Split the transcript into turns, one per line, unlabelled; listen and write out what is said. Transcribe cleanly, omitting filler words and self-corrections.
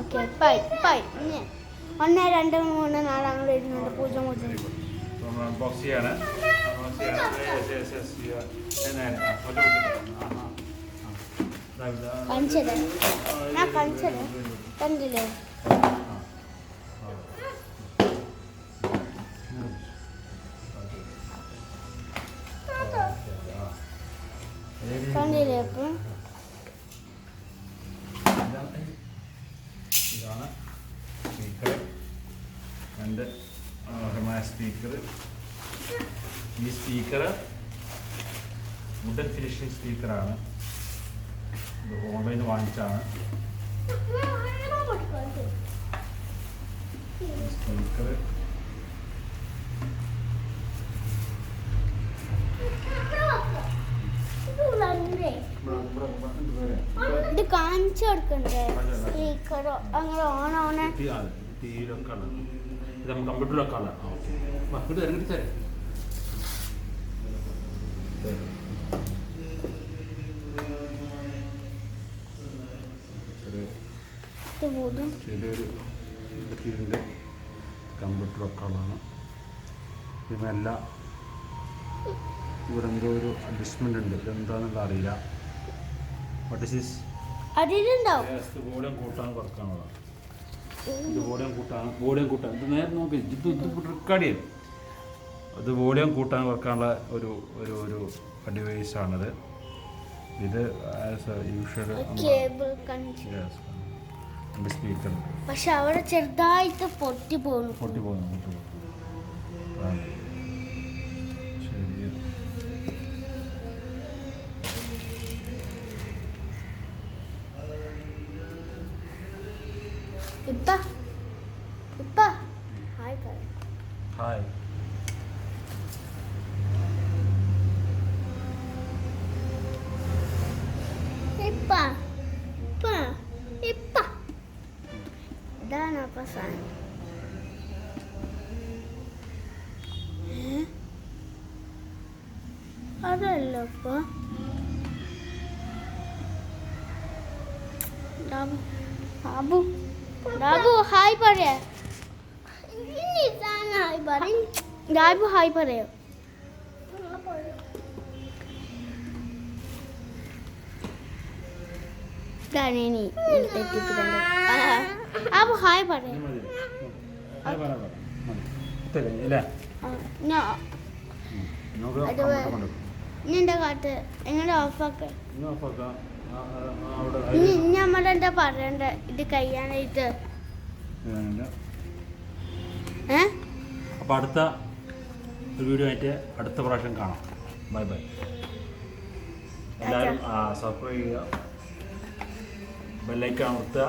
Okay bye bye. 1 2 3 4 അങ്ങനെ വരുന്നുണ്ട്. പൂജ
box ചെയ്യാണ്.
കണ്ടില്ലേ? കണ്ടില്ലേ? അപ്പം
ഇതാണ് സ്പീക്കർ. രണ്ട് മനോഹരമായ സ്പീക്കർ. ഈ സ്പീക്കർ വുഡൻ ഫിനിഷിംഗ് സ്പീക്കറാണ്. ഇത് ഓൺലൈനിൽ വാങ്ങിച്ചാണ് സ്പീക്കർ.
ഇത് കാണിച്ചു കൊടുക്കണ്ടേ? സ്പീക്കറോ അങ്ങനെ ഓണാവണേ
ടിവിയിലൊക്കെ ആണ്. ഇത് നമുക്ക് കമ്പ്യൂട്ടറിലൊക്കെ ആണ്. ഇത് ഇറങ്ങിട്ട് തരാം. ചെറിയൊരു ഇതിൻ്റെ കമ്പ്യൂട്ടറൊക്കെ ഉള്ളതാണ്. പിന്നെ എല്ലാം ഇവിടെ എന്തോ ഒരു അഡ്ജസ്റ്റ്മെൻ്റ് ഉണ്ട്. ഇതെന്താണെന്നുള്ള അറിയില്ല. What is this? വോളിയം കൂട്ടാൻ കുറക്കാനുള്ളതാണ്. ഇത് വോളിയം കൂട്ടാൻ ഇത് നേരെ നോക്കി. ഇത് റെക്കോർഡ് ചെയ്യും. അത് വോളിയം കൂട്ടാൻ കുറക്കാനുള്ള ഒരു ഒരു ഒരു ഡിവൈസാണിത്. ഇത് ആസ് യൂഷ്വൽ സ്പീക്കർ.
പക്ഷെ അവിടെ ചെറുതായിട്ട് പൊട്ടി പോകുന്നു.
ശരി. ഹായ്.
ഇതാണ് അപ്പം സാധനം. അതല്ല ഇപ്പൊ ഡാബു ഹായ് പറയാ. ഡാബു ഹായ് പറയാ. അപ്പൊ ഹായ് പറയാ. എന്റെ കാട്ട് എങ്ങനെ ഓഫാക്ക നമ്മളെന്താ പറയണ്ട? ഇത് കഴിയാനായിട്ട്
അപ്പോൾ അടുത്ത ഒരു വീഡിയോ ആയിട്ട് അടുത്ത പ്രാവശ്യം കാണാം. Bye bye. എല്ലാവരും സബ്സ്ക്രൈബ് ചെയ്യുക, ബെല്ലൈക്കൺ അമർത്തുക.